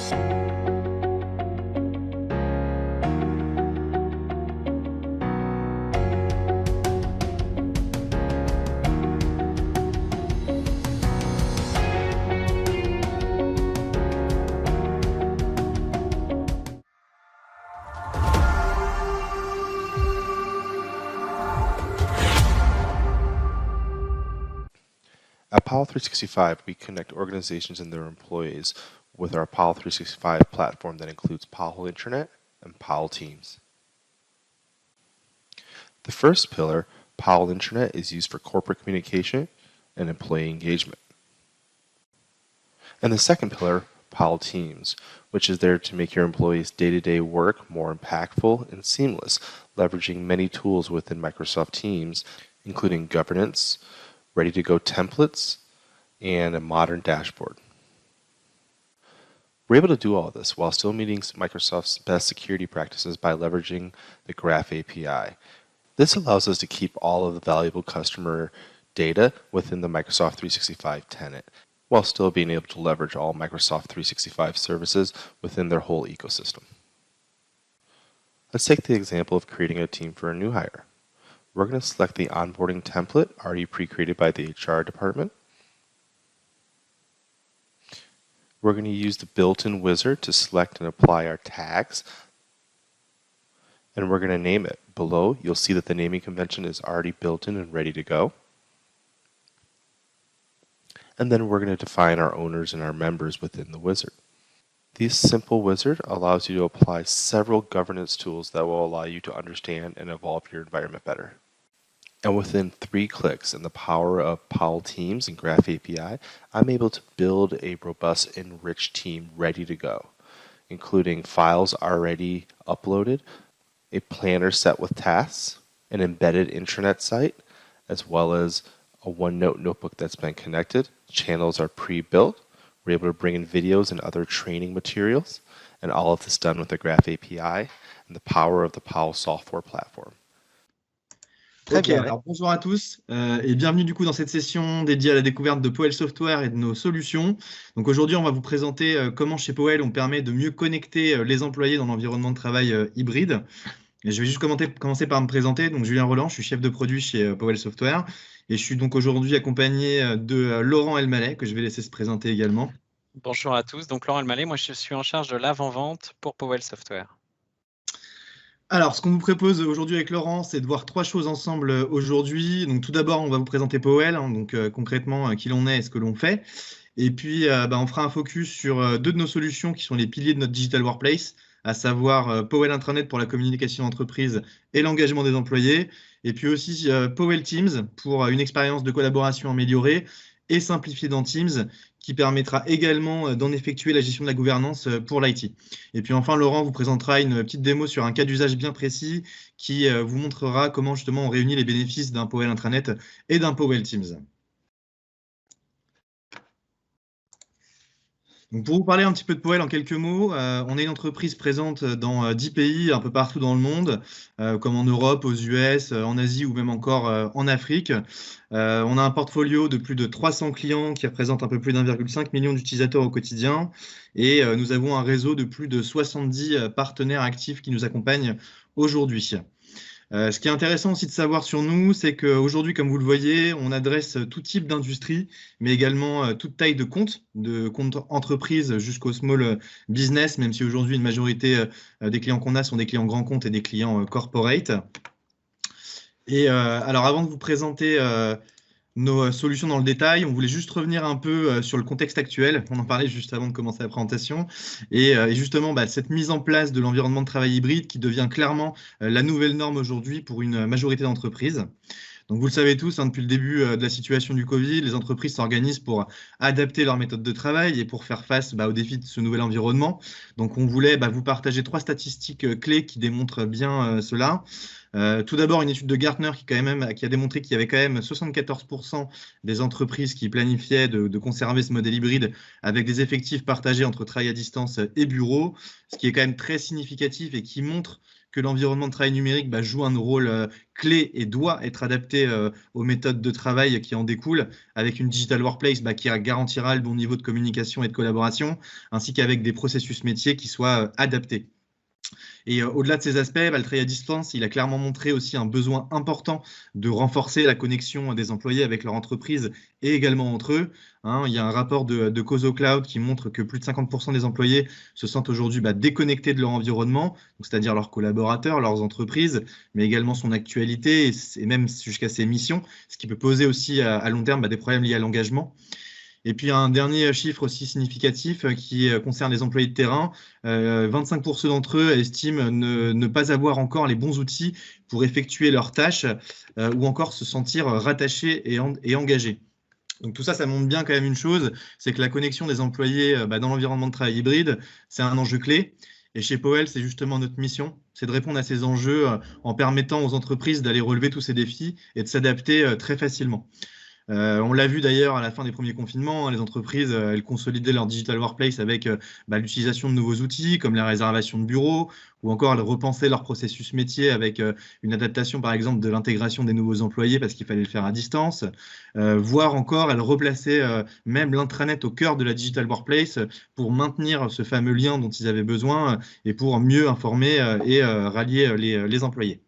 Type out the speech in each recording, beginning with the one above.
At Powell 365, we connect organizations and their employees with our Powell 365 platform that includes Powell Intranet and Powell Teams. The first pillar, Powell Intranet, is used for corporate communication and employee engagement. And the second pillar, Powell Teams, which is there to make your employees' day-to-day work more impactful and seamless, leveraging many tools within Microsoft Teams, including governance, ready-to-go templates, and a modern dashboard. We're able to do all this while still meeting Microsoft's best security practices by leveraging the Graph API. This allows us to keep all of the valuable customer data within the Microsoft 365 tenant, while still being able to leverage all Microsoft 365 services within their whole ecosystem. Let's take the example of creating a team for a new hire. We're going to select the onboarding template already pre-created by the HR department. We're going to use the built-in wizard to select and apply our tags. And we're going to name it. Below, you'll see that the naming convention is already built in and ready to go. And then we're going to define our owners and our members within the wizard. This simple wizard allows you to apply several governance tools that will allow you to understand and evolve your environment better. And within 3 clicks and the power of Powell Teams and Graph API, I'm able to build a robust and rich team ready to go, including files already uploaded, a planner set with tasks, an embedded intranet site, as well as a OneNote notebook that's been connected. Channels are pre-built. We're able to bring in videos and other training materials, and all of this done with the Graph API and the power of the Powell software platform. Ok, alors bonjour à tous et bienvenue du coup dans cette session dédiée à la découverte de Powell Software et de nos solutions. Donc aujourd'hui, on va vous présenter comment chez Powell on permet de mieux connecter les employés dans l'environnement de travail hybride. Et je vais juste commencer par me présenter. Donc Julien Roland, je suis chef de produit chez Powell Software et je suis donc aujourd'hui accompagné de Laurent Elmaleh que je vais laisser se présenter également. Bonjour à tous, donc Laurent Elmaleh, moi je suis en charge de l'avant-vente pour Powell Software. Alors, ce qu'on vous propose aujourd'hui avec Laurent, c'est de voir 3 choses ensemble aujourd'hui. Donc, tout d'abord, on va vous présenter Powell, donc concrètement, qui l'on est et ce que l'on fait. Et puis, on fera un focus sur 2 de nos solutions qui sont les piliers de notre Digital Workplace, à savoir Powell Intranet pour la communication d'entreprise et l'engagement des employés. Et puis aussi Powell Teams pour une expérience de collaboration améliorée et simplifiée dans Teams, qui permettra également d'en effectuer la gestion de la gouvernance pour l'IT. Et puis enfin, Laurent vous présentera une petite démo sur un cas d'usage bien précis qui vous montrera comment justement on réunit les bénéfices d'un Powell Intranet et d'un Powell Teams. Donc pour vous parler un petit peu de Powell en quelques mots, on est une entreprise présente dans 10 pays, un peu partout dans le monde, comme en Europe, aux US, en Asie ou même encore en Afrique. On a un portfolio de plus de 300 clients qui représentent un peu plus d'1,5 million d'utilisateurs au quotidien. Et nous avons un réseau de plus de 70 partenaires actifs qui nous accompagnent aujourd'hui. Ce qui est intéressant aussi de savoir sur nous, c'est qu'aujourd'hui, comme vous le voyez, on adresse tout type d'industrie, mais également toute taille de compte entreprise jusqu'au small business, même si aujourd'hui, une majorité des clients qu'on a sont des clients grands comptes et des clients corporate. Et alors, avant de vous présenter nos solutions dans le détail, on voulait juste revenir un peu sur le contexte actuel. On en parlait juste avant de commencer la présentation. Et justement, cette mise en place de l'environnement de travail hybride qui devient clairement la nouvelle norme aujourd'hui pour une majorité d'entreprises. Donc, vous le savez tous, depuis le début de la situation du Covid, les entreprises s'organisent pour adapter leur méthode de travail et pour faire face aux défis de ce nouvel environnement. Donc, on voulait vous partager 3 statistiques clés qui démontrent bien cela. Tout d'abord, une étude de Gartner qui a démontré qu'il y avait quand même 74% des entreprises qui planifiaient de conserver ce modèle hybride avec des effectifs partagés entre travail à distance et bureau, ce qui est quand même très significatif et qui montre que l'environnement de travail numérique joue un rôle clé et doit être adapté aux méthodes de travail qui en découlent, avec une digital workplace qui garantira le bon niveau de communication et de collaboration, ainsi qu'avec des processus métiers qui soient adaptés. Et au-delà de ces aspects, le travail à distance, il a clairement montré aussi un besoin important de renforcer la connexion des employés avec leur entreprise et également entre eux. Il y a un rapport de Coso Cloud qui montre que plus de 50% des employés se sentent aujourd'hui déconnectés de leur environnement, c'est-à-dire leurs collaborateurs, leurs entreprises, mais également son actualité et même jusqu'à ses missions, ce qui peut poser aussi à long terme des problèmes liés à l'engagement. Et puis un dernier chiffre aussi significatif qui concerne les employés de terrain. 25% d'entre eux estiment ne pas avoir encore les bons outils pour effectuer leurs tâches ou encore se sentir rattachés et engagés. Donc tout ça, ça montre bien quand même une chose, c'est que la connexion des employés dans l'environnement de travail hybride, c'est un enjeu clé. Et chez Powell, c'est justement notre mission, c'est de répondre à ces enjeux en permettant aux entreprises d'aller relever tous ces défis et de s'adapter très facilement. On l'a vu d'ailleurs à la fin des premiers confinements, les entreprises, elles consolidaient leur digital workplace avec l'utilisation de nouveaux outils comme la réservation de bureaux, ou encore elles repensaient leur processus métier avec une adaptation par exemple de l'intégration des nouveaux employés parce qu'il fallait le faire à distance, voire encore elles replaçaient même l'intranet au cœur de la digital workplace pour maintenir ce fameux lien dont ils avaient besoin et pour mieux informer et rallier les employés.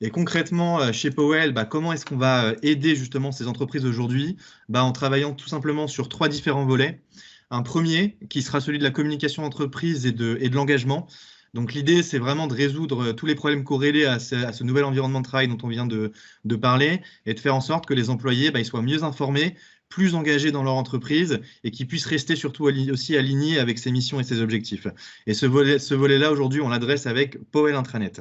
Et concrètement, chez Powell, comment est-ce qu'on va aider justement ces entreprises aujourd'hui? En travaillant tout simplement sur 3 différents volets. Un premier qui sera celui de la communication d'entreprise et de l'engagement. Donc l'idée, c'est vraiment de résoudre tous les problèmes corrélés à ce nouvel environnement de travail dont on vient de parler et de faire en sorte que les employés ils soient mieux informés, plus engagés dans leur entreprise et qui puissent rester surtout aussi alignés avec ses missions et ses objectifs. Et ce volet-là, aujourd'hui, on l'adresse avec Powell Intranet.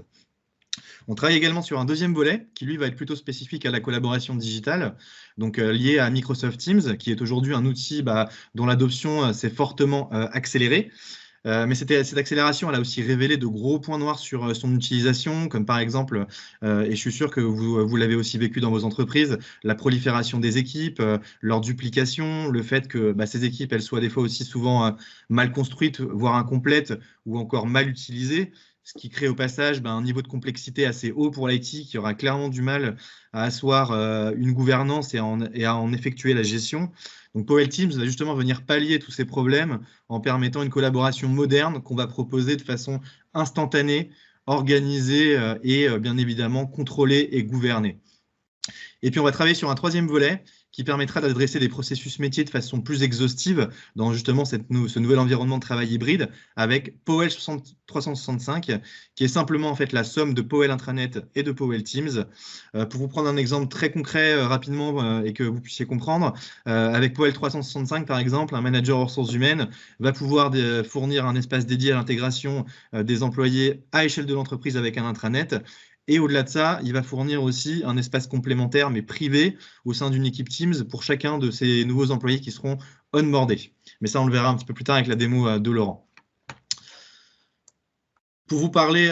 On travaille également sur un deuxième volet qui, lui, va être plutôt spécifique à la collaboration digitale, donc lié à Microsoft Teams, qui est aujourd'hui un outil dont l'adoption s'est fortement accélérée. Mais cette accélération, elle a aussi révélé de gros points noirs sur son utilisation, comme par exemple, et je suis sûr que vous l'avez aussi vécu dans vos entreprises, la prolifération des équipes, leur duplication, le fait que ces équipes, elles soient des fois aussi souvent mal construites, voire incomplètes, ou encore mal utilisées, ce qui crée au passage un niveau de complexité assez haut pour l'IT qui aura clairement du mal à asseoir une gouvernance et à en effectuer la gestion. Donc Powell Teams va justement venir pallier tous ces problèmes en permettant une collaboration moderne qu'on va proposer de façon instantanée, organisée et bien évidemment contrôlée et gouvernée. Et puis on va travailler sur un troisième volet qui permettra d'adresser des processus métiers de façon plus exhaustive dans justement ce nouvel environnement de travail hybride avec Powell 365, qui est simplement en fait la somme de Powell Intranet et de Powell Teams. Pour vous prendre un exemple très concret rapidement et que vous puissiez comprendre, avec Powell 365 par exemple, un manager ressources humaines va pouvoir fournir un espace dédié à l'intégration des employés à échelle de l'entreprise avec un intranet. Et au-delà de ça, il va fournir aussi un espace complémentaire, mais privé, au sein d'une équipe Teams pour chacun de ces nouveaux employés qui seront onboardés. Mais ça, on le verra un petit peu plus tard avec la démo de Laurent. Pour vous parler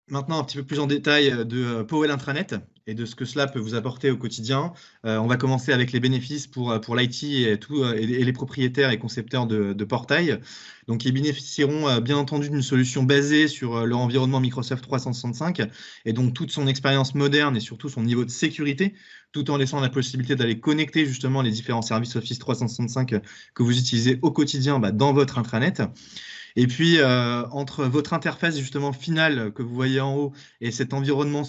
maintenant un petit peu plus en détail de Powell Intranet et de ce que cela peut vous apporter au quotidien, on va commencer avec les bénéfices pour l'IT et les propriétaires et concepteurs de portail. Donc, ils bénéficieront bien entendu d'une solution basée sur leur environnement Microsoft 365 et donc toute son expérience moderne et surtout son niveau de sécurité, tout en laissant la possibilité d'aller connecter justement les différents services Office 365 que vous utilisez au quotidien dans votre intranet. Et puis, entre votre interface justement finale que vous voyez en haut et cet environnement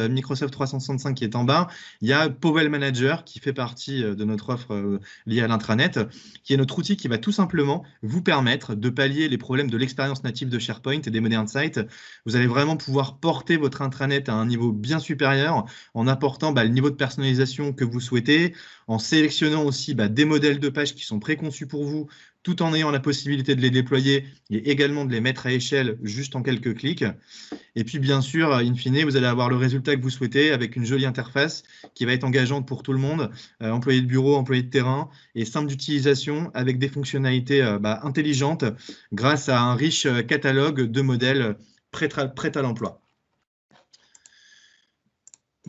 Microsoft 365 qui est en bas, il y a Powell Manager qui fait partie de notre offre liée à l'intranet, qui est notre outil qui va tout simplement vous permettre de pallier les problèmes de l'expérience native de SharePoint et des Modern Sites. Vous allez vraiment pouvoir porter votre intranet à un niveau bien supérieur en apportant le niveau de personnalisation que vous souhaitez, en sélectionnant aussi des modèles de pages qui sont préconçus pour vous, tout en ayant la possibilité de les déployer et également de les mettre à échelle juste en quelques clics. Et puis, bien sûr, in fine, vous allez avoir le résultat que vous souhaitez avec une jolie interface qui va être engageante pour tout le monde, employés de bureau, employés de terrain, et simple d'utilisation avec des fonctionnalités intelligentes grâce à un riche catalogue de modèles prêts à l'emploi.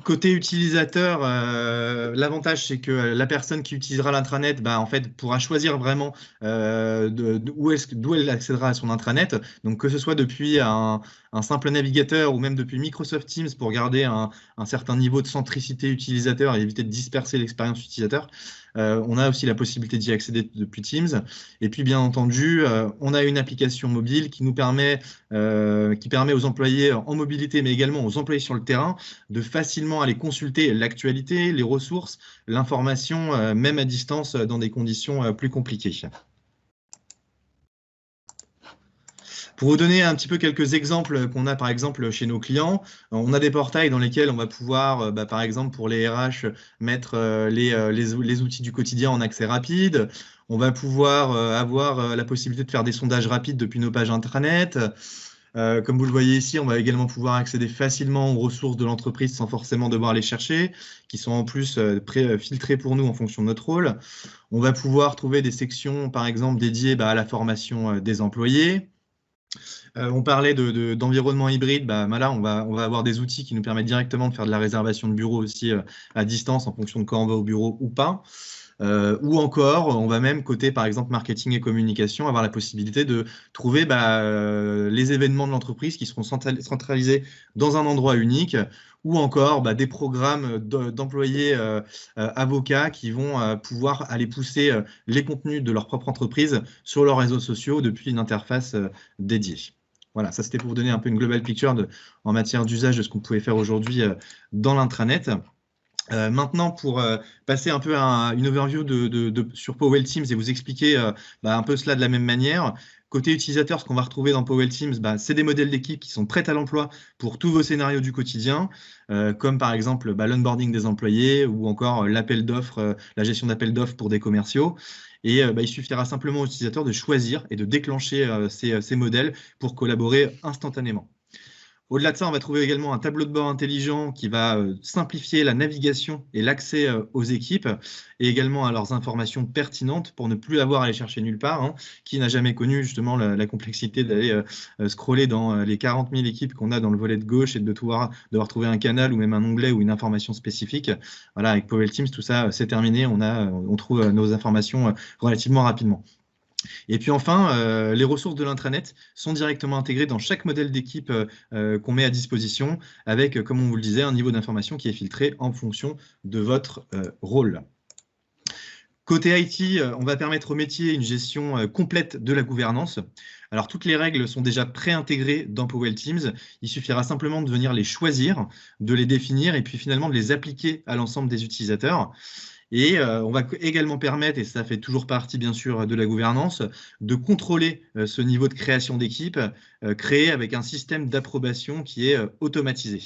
Côté utilisateur, l'avantage c'est que la personne qui utilisera l'intranet, en fait, pourra choisir vraiment d'où elle accédera à son intranet. Donc que ce soit depuis un simple navigateur ou même depuis Microsoft Teams pour garder un certain niveau de centricité utilisateur et éviter de disperser l'expérience utilisateur. On a aussi la possibilité d'y accéder depuis Teams. Et puis bien entendu, on a une application mobile qui permet aux employés en mobilité, mais également aux employés sur le terrain, de facilement aller consulter l'actualité, les ressources, l'information, même à distance, dans des conditions plus compliquées. Pour vous donner un petit peu quelques exemples qu'on a par exemple chez nos clients, on a des portails dans lesquels on va pouvoir, par exemple pour les RH, mettre les outils du quotidien en accès rapide. On va pouvoir avoir la possibilité de faire des sondages rapides depuis nos pages intranet. Comme vous le voyez ici, on va également pouvoir accéder facilement aux ressources de l'entreprise sans forcément devoir les chercher, qui sont en plus filtrées pour nous en fonction de notre rôle. On va pouvoir trouver des sections, par exemple, dédiées à la formation des employés. On parlait d'environnement hybride, là, on va avoir des outils qui nous permettent directement de faire de la réservation de bureau aussi à distance en fonction de quand on va au bureau ou pas. Ou encore, on va même, côté par exemple marketing et communication, avoir la possibilité de trouver les événements de l'entreprise qui seront centralisés dans un endroit unique, ou encore des programmes d'employés avocats qui vont pouvoir aller pousser les contenus de leur propre entreprise sur leurs réseaux sociaux depuis une interface dédiée. Voilà, ça c'était pour vous donner un peu une global picture en matière d'usage de ce qu'on pouvait faire aujourd'hui dans l'intranet. Maintenant, pour passer un peu à une overview sur Powell Teams et vous expliquer un peu cela de la même manière, côté utilisateur, ce qu'on va retrouver dans Powell Teams, c'est des modèles d'équipe qui sont prêts à l'emploi pour tous vos scénarios du quotidien, comme par exemple l'onboarding des employés ou encore l'appel d'offres, la gestion d'appels d'offres pour des commerciaux. Et il suffira simplement aux utilisateurs de choisir et de déclencher ces modèles pour collaborer instantanément. Au-delà de ça, on va trouver également un tableau de bord intelligent qui va simplifier la navigation et l'accès aux équipes et également à leurs informations pertinentes pour ne plus avoir à les chercher nulle part. Qui n'a jamais connu justement la complexité d'aller scroller dans les 40 000 équipes qu'on a dans le volet de gauche et de devoir trouver un canal ou même un onglet ou une information spécifique. Voilà, avec Powell Teams, tout ça, c'est terminé. On trouve nos informations relativement rapidement. Et puis enfin, les ressources de l'intranet sont directement intégrées dans chaque modèle d'équipe qu'on met à disposition avec, comme on vous le disait, un niveau d'information qui est filtré en fonction de votre rôle. Côté IT, on va permettre au métier une gestion complète de la gouvernance. Alors, toutes les règles sont déjà pré-intégrées dans Powell Teams. Il suffira simplement de venir les choisir, de les définir et puis finalement de les appliquer à l'ensemble des utilisateurs. Et on va également permettre, et ça fait toujours partie bien sûr de la gouvernance, de contrôler ce niveau de création d'équipe créé avec un système d'approbation qui est automatisé.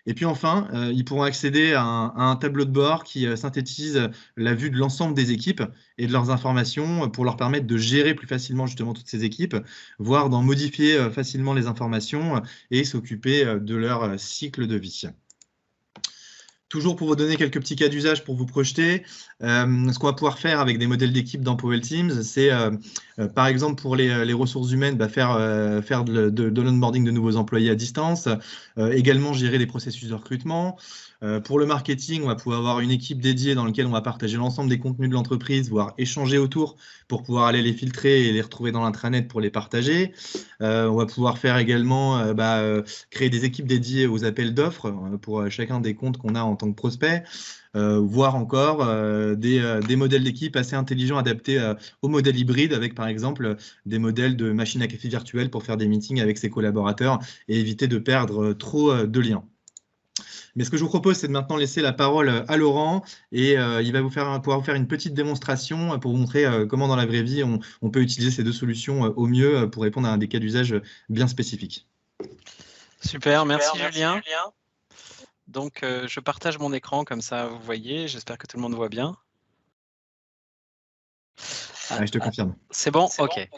Et puis enfin, ils pourront accéder à un tableau de bord qui synthétise la vue de l'ensemble des équipes et de leurs informations pour leur permettre de gérer plus facilement justement toutes ces équipes, voire d'en modifier facilement les informations et s'occuper de leur cycle de vie. Toujours pour vous donner quelques petits cas d'usage pour vous projeter, ce qu'on va pouvoir faire avec des modèles d'équipe dans Powell Teams, c'est par exemple pour les ressources humaines, faire de l'onboarding de nouveaux employés à distance, également gérer des processus de recrutement. Pour le marketing, on va pouvoir avoir une équipe dédiée dans laquelle on va partager l'ensemble des contenus de l'entreprise, voire échanger autour pour pouvoir aller les filtrer et les retrouver dans l'intranet pour les partager. On va pouvoir faire également créer des équipes dédiées aux appels d'offres pour chacun des comptes qu'on a en tant que prospect, voire encore des modèles d'équipe assez intelligents adaptés au modèle hybride avec par exemple des modèles de machine à café virtuelle pour faire des meetings avec ses collaborateurs et éviter de perdre trop de liens. Mais ce que je vous propose, c'est de maintenant laisser la parole à Laurent et il va pouvoir vous faire une petite démonstration pour vous montrer comment dans la vraie vie on peut utiliser ces deux solutions au mieux pour répondre à des cas d'usage bien spécifiques. Super, merci Julien. Donc, je partage mon écran comme ça, vous voyez. J'espère que tout le monde voit bien. Je te confirme. C'est bon, ok.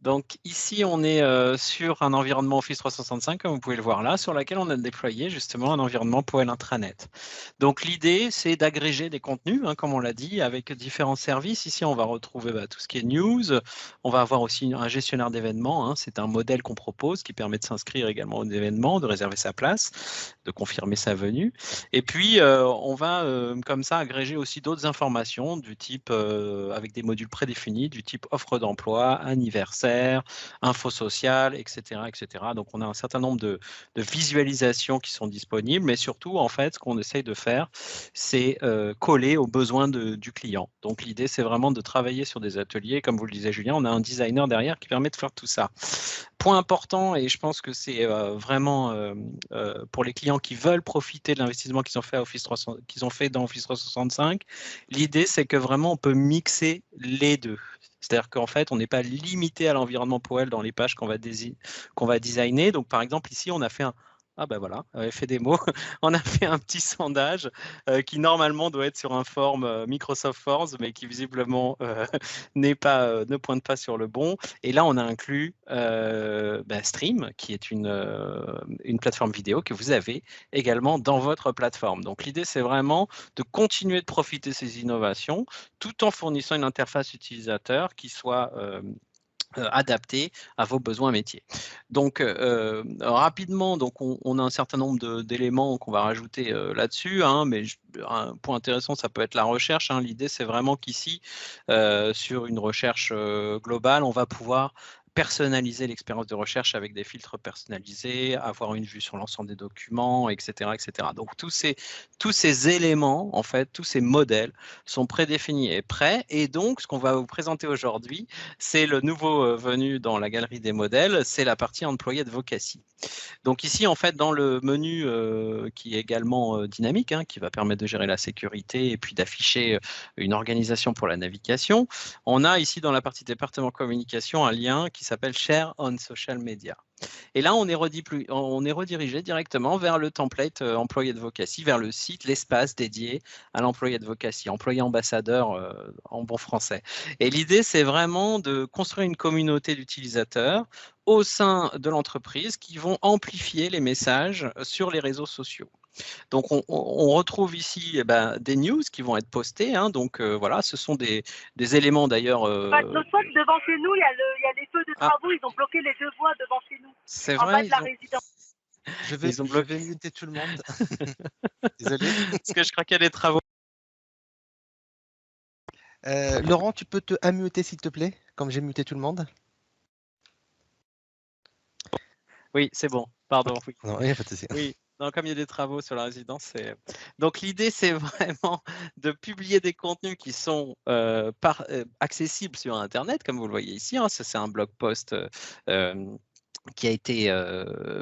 Donc ici, on est sur un environnement Office 365, comme vous pouvez le voir là, sur lequel on a déployé justement un environnement Powell Intranet. Donc l'idée, c'est d'agréger des contenus, hein, comme on l'a dit, avec différents services. Ici, on va retrouver tout ce qui est news. On va avoir aussi un gestionnaire d'événements. Hein. C'est un modèle qu'on propose qui permet de s'inscrire également aux événements, de réserver sa place, de confirmer sa venue. Et puis, on va comme ça agréger aussi d'autres informations du type, avec des modules prédéfinis, du type offre d'emploi, anniversaire, info sociale, etc., etc. Donc, on a un certain nombre de visualisations qui sont disponibles, mais surtout, en fait, ce qu'on essaye de faire, c'est coller aux besoins du client. Donc, l'idée, c'est vraiment de travailler sur des ateliers. Comme vous le disiez, Julien, on a un designer derrière qui permet de faire tout ça. Point important, et je pense que c'est vraiment pour les clients qui veulent profiter de l'investissement qu'ils ont fait dans Office 365, l'idée, c'est que vraiment, on peut mixer les deux. C'est-à-dire qu'en fait, on n'est pas limité à l'environnement Powell dans les pages qu'on va designer. Donc, par exemple, ici, on a fait Ah ben voilà, effet démo. On a fait un petit sondage qui normalement doit être sur un form Microsoft Forms, mais qui visiblement ne pointe pas sur le bon. Et là, on a inclus Stream, qui est une plateforme vidéo que vous avez également dans votre plateforme. Donc l'idée, c'est vraiment de continuer de profiter de ces innovations tout en fournissant une interface utilisateur qui soit adapté à vos besoins métiers. Donc rapidement, donc on a un certain nombre d'éléments qu'on va rajouter là-dessus, hein, mais un point intéressant, ça peut être la recherche. Hein. L'idée, c'est vraiment qu'ici, sur une recherche globale, on va pouvoir personnaliser l'expérience de recherche avec des filtres personnalisés, avoir une vue sur l'ensemble des documents, etc., etc. Donc tous ces éléments, en fait, tous ces modèles sont prédéfinis et prêts. Et donc, ce qu'on va vous présenter aujourd'hui, c'est le nouveau venu dans la galerie des modèles, c'est la partie Employee Advocacy. Donc ici, en fait, dans le menu qui est également dynamique, hein, qui va permettre de gérer la sécurité et puis d'afficher une organisation pour la navigation, on a ici dans la partie département communication un lien qui s'appelle Share on Social Media. Et là, on est redirigé directement vers le template Employee Advocacy, vers le site, l'espace dédié à l'Employee Advocacy, employé ambassadeur en bon français. Et l'idée, c'est vraiment de construire une communauté d'utilisateurs au sein de l'entreprise qui vont amplifier les messages sur les réseaux sociaux. Donc, on retrouve ici des news qui vont être postées. Hein, donc, voilà, ce sont des éléments d'ailleurs. Notre fois, devant chez nous, il y a les feux de travaux. Ils ont bloqué les deux voies devant chez nous. C'est en vrai. bas de la résidence. Je vais muter tout le monde. Désolé. Parce que je crois qu'il y a des travaux. Laurent, tu peux te unmuter s'il te plaît, comme j'ai muté tout le monde. Oui, c'est bon. Pardon. Okay. Non, il n'y a pas de souci. Oui. Non, comme il y a des travaux sur la résidence, donc l'idée, c'est vraiment de publier des contenus qui sont accessibles sur Internet, comme vous le voyez ici. Hein, c'est un blog post qui a été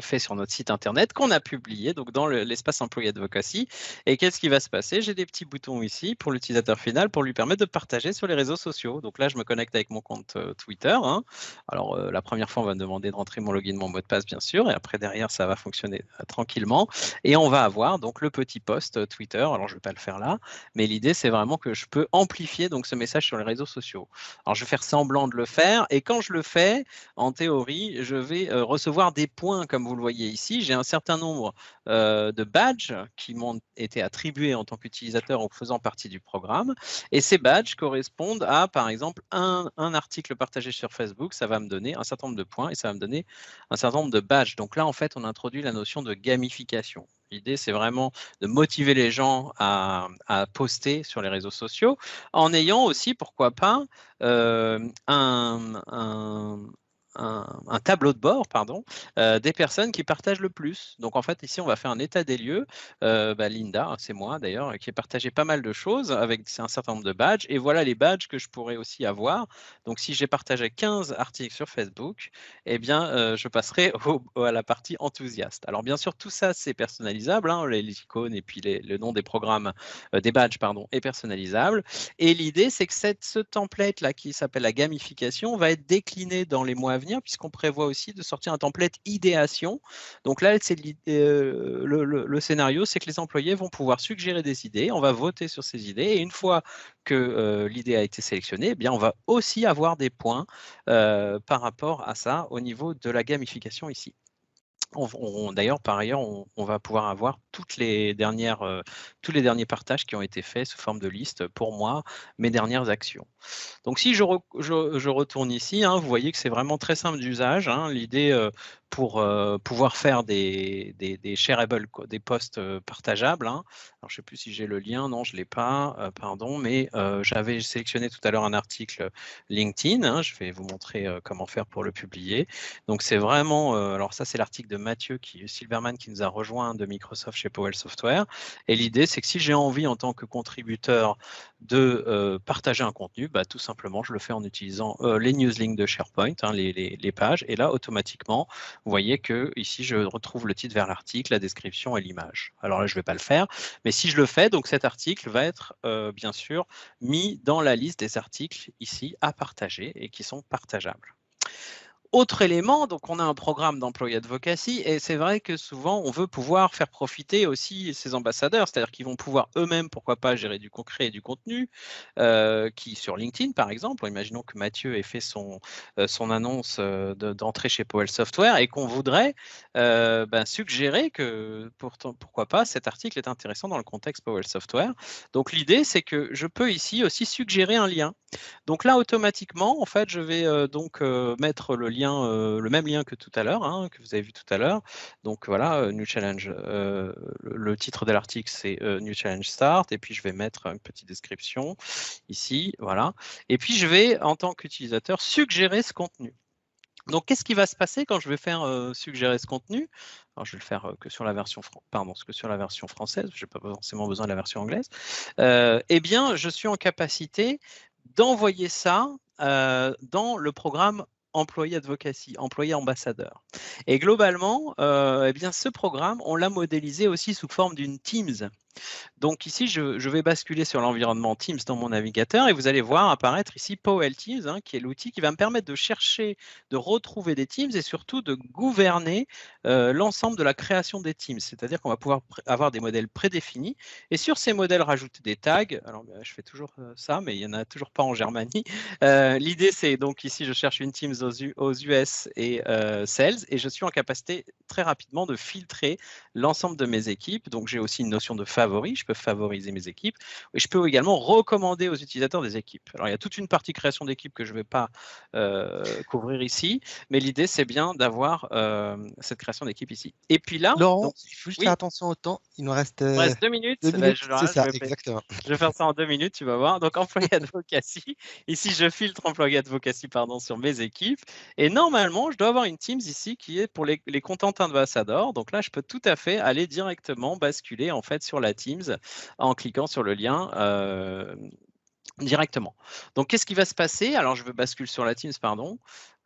fait sur notre site internet, qu'on a publié donc dans l'espace Employee Advocacy. Et qu'est-ce qui va se passer? J'ai des petits boutons ici pour l'utilisateur final pour lui permettre de partager sur les réseaux sociaux. Donc là, je me connecte avec mon compte Twitter. Hein. Alors, la première fois, on va me demander de rentrer mon login, mon mot de passe, bien sûr. Et après, derrière, ça va fonctionner tranquillement. Et on va avoir donc le petit post Twitter. Alors, je ne vais pas le faire là, mais l'idée, c'est vraiment que je peux amplifier donc ce message sur les réseaux sociaux. Alors, je vais faire semblant de le faire. Et quand je le fais, en théorie, je vais recevoir des points, comme vous le voyez ici. J'ai un certain nombre de badges qui m'ont été attribués en tant qu'utilisateur en faisant partie du programme. Et ces badges correspondent à, par exemple, un article partagé sur Facebook. Ça va me donner un certain nombre de points et ça va me donner un certain nombre de badges. Donc là, en fait, on introduit la notion de gamification. L'idée, c'est vraiment de motiver les gens à poster sur les réseaux sociaux en ayant aussi, pourquoi pas, un tableau de bord, des personnes qui partagent le plus. Donc en fait, ici, on va faire un état des lieux. Linda, c'est moi d'ailleurs, qui ai partagé pas mal de choses avec un certain nombre de badges. Et voilà les badges que je pourrais aussi avoir. Donc si j'ai partagé 15 articles sur Facebook, eh bien, je passerai à la partie enthousiaste. Alors bien sûr, tout ça, c'est personnalisable. Hein, les icônes et puis le nom des programmes, des badges, est personnalisable. Et l'idée, c'est que ce template-là qui s'appelle la gamification va être décliné dans les mois à venir venir puisqu'on prévoit aussi de sortir un template idéation. Donc là, c'est le scénario, c'est que les employés vont pouvoir suggérer des idées, on va voter sur ces idées et une fois que l'idée a été sélectionnée, eh bien, on va aussi avoir des points par rapport à ça au niveau de la gamification ici. D'ailleurs, par ailleurs, on va pouvoir avoir tous les derniers partages qui ont été faits sous forme de liste pour moi, mes dernières actions. Donc, si je retourne ici, hein, vous voyez que c'est vraiment très simple d'usage. Hein, l'idée pour pouvoir faire des shareables, des posts partageables. Hein. Alors, je ne sais plus si j'ai le lien, non, je ne l'ai pas, pardon, mais j'avais sélectionné tout à l'heure un article LinkedIn. Hein, je vais vous montrer comment faire pour le publier. Donc, c'est vraiment, alors ça, c'est l'article de Mathieu Silverman qui nous a rejoint de Microsoft chez Powell Software. Et l'idée, c'est que si j'ai envie en tant que contributeur de partager un contenu, bah, tout simplement, je le fais en utilisant les newslinks de SharePoint, hein, les pages. Et là, automatiquement, vous voyez que ici, je retrouve le titre vers l'article, la description et l'image. Alors là, je ne vais pas le faire, mais si je le fais, donc cet article va être bien sûr mis dans la liste des articles ici à partager et qui sont partageables. Autre élément, donc on a un programme d'employee advocacy et c'est vrai que souvent on veut pouvoir faire profiter aussi ces ambassadeurs, c'est-à-dire qu'ils vont pouvoir eux-mêmes, pourquoi pas, gérer du concret et du contenu, qui sur LinkedIn par exemple, imaginons que Mathieu ait fait son annonce d'entrée chez Powell Software et qu'on voudrait suggérer que pourquoi pas cet article est intéressant dans le contexte Powell Software. Donc l'idée c'est que je peux ici aussi suggérer un lien. Donc là, automatiquement, en fait, je vais mettre le lien, le même lien que tout à l'heure, hein, que vous avez vu tout à l'heure. Donc voilà, New Challenge. Le titre de l'article, c'est New Challenge Start. Et puis, je vais mettre une petite description ici. Voilà. Et puis, je vais, en tant qu'utilisateur, suggérer ce contenu. Donc, qu'est-ce qui va se passer quand je vais faire suggérer ce contenu? Alors, je vais le faire que sur la version française. Je n'ai pas forcément besoin de la version anglaise. Eh bien, je suis en capacité d'envoyer ça dans le programme Employee Advocacy, employé ambassadeur. Et globalement, eh bien, ce programme, on l'a modélisé aussi sous forme d'une Teams. Donc ici, je vais basculer sur l'environnement Teams dans mon navigateur et vous allez voir apparaître ici Powell Teams, hein, qui est l'outil qui va me permettre de chercher, de retrouver des Teams et surtout de gouverner l'ensemble de la création des Teams. C'est-à-dire qu'on va pouvoir avoir des modèles prédéfinis et sur ces modèles rajouter des tags. Alors je fais toujours ça, mais il n'y en a toujours pas en Germanie. L'idée, c'est donc ici, je cherche une Teams aux US et Sales et je suis en capacité très rapidement de filtrer l'ensemble de mes équipes. Donc j'ai aussi une notion de favoris, je peux favoriser mes équipes et je peux également recommander aux utilisateurs des équipes. Alors il y a toute une partie création d'équipes que je ne vais pas couvrir ici, mais l'idée c'est bien d'avoir cette création d'équipe ici. Et puis là, Laurent, donc, il faut juste oui, faire attention au temps. Il nous reste, il me reste 2 minutes. 2 minutes. C'est ça, Je exactement. vais faire ça en 2 minutes, tu vas voir. Donc, employé advocacy. Ici, je filtre employé advocacy sur mes équipes. Et normalement, je dois avoir une Teams ici qui est pour les content ambassadors. Donc là, je peux tout à fait aller directement basculer en fait sur la Teams en cliquant sur le lien directement. Donc, qu'est-ce qui va se passer? Alors, je bascule sur la Teams, pardon.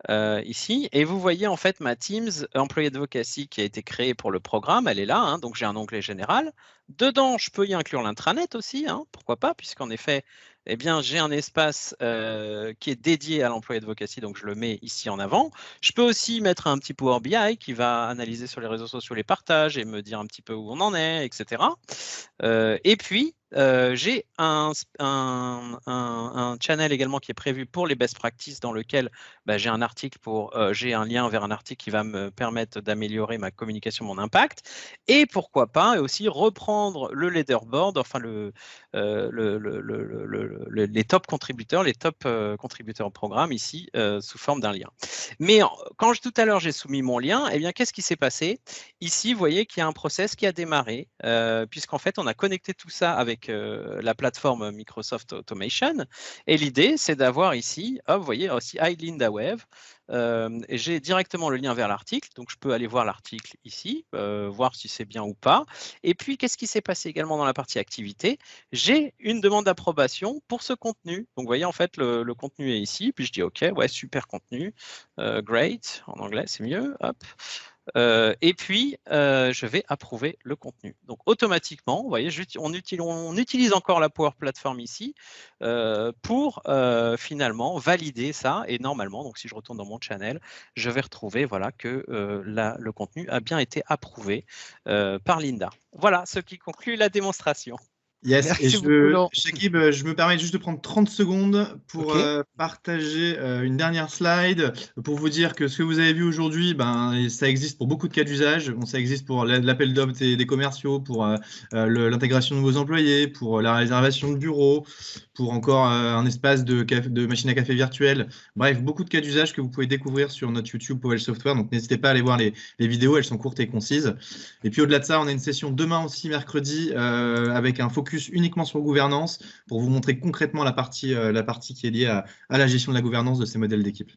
Ici, et vous voyez en fait ma Teams Employee Advocacy qui a été créée pour le programme, elle est là, hein, donc j'ai un onglet général. Dedans, je peux y inclure l'intranet aussi, hein, pourquoi pas, puisqu'en effet, eh bien, j'ai un espace qui est dédié à l'Employee Advocacy, donc je le mets ici en avant. Je peux aussi mettre un petit Power BI qui va analyser sur les réseaux sociaux les partages et me dire un petit peu où on en est, etc. Et puis, j'ai un channel également qui est prévu pour les best practices dans lequel j'ai un j'ai un lien vers un article qui va me permettre d'améliorer ma communication, mon impact, et pourquoi pas aussi reprendre le leaderboard, enfin les top contributeurs, les top contributeurs au programme ici sous forme d'un lien. Mais quand tout à l'heure j'ai soumis mon lien, eh bien qu'est-ce qui s'est passé? Ici, vous voyez qu'il y a un process qui a démarré, puisqu'en fait on a connecté tout ça avec la plateforme Microsoft Automation, et l'idée c'est d'avoir ici, hop, vous voyez aussi iLinda Web. Et j'ai directement le lien vers l'article, donc je peux aller voir l'article ici, voir si c'est bien ou pas. Et puis, qu'est-ce qui s'est passé également dans la partie activité? J'ai une demande d'approbation pour ce contenu. Donc, vous voyez, en fait, le contenu est ici, puis je dis OK, ouais, super contenu, great, en anglais, c'est mieux, hop. Et puis, je vais approuver le contenu. Donc, automatiquement, vous voyez, on utilise encore la Power Platform ici pour finalement valider ça. Et normalement, donc si je retourne dans mon channel, je vais retrouver voilà, que le contenu a bien été approuvé par Linda. Voilà ce qui conclut la démonstration. Yes, Merci et beaucoup, Laurent. Shakib, je me permets juste de prendre 30 secondes pour Ok. partager une dernière slide pour vous dire que ce que vous avez vu aujourd'hui, ben, ça existe pour beaucoup de cas d'usage. Bon, ça existe pour l'appel d'offres des commerciaux, pour l'intégration de nouveaux employés, pour la réservation de bureaux, pour encore un espace de machine à café virtuelle. Bref, beaucoup de cas d'usage que vous pouvez découvrir sur notre YouTube Powell Software. Donc, n'hésitez pas à aller voir les vidéos, elles sont courtes et concises. Et puis, au-delà de ça, on a une session demain aussi, mercredi, avec un focus uniquement sur gouvernance pour vous montrer concrètement la partie qui est liée à la gestion de la gouvernance de ces modèles d'équipe.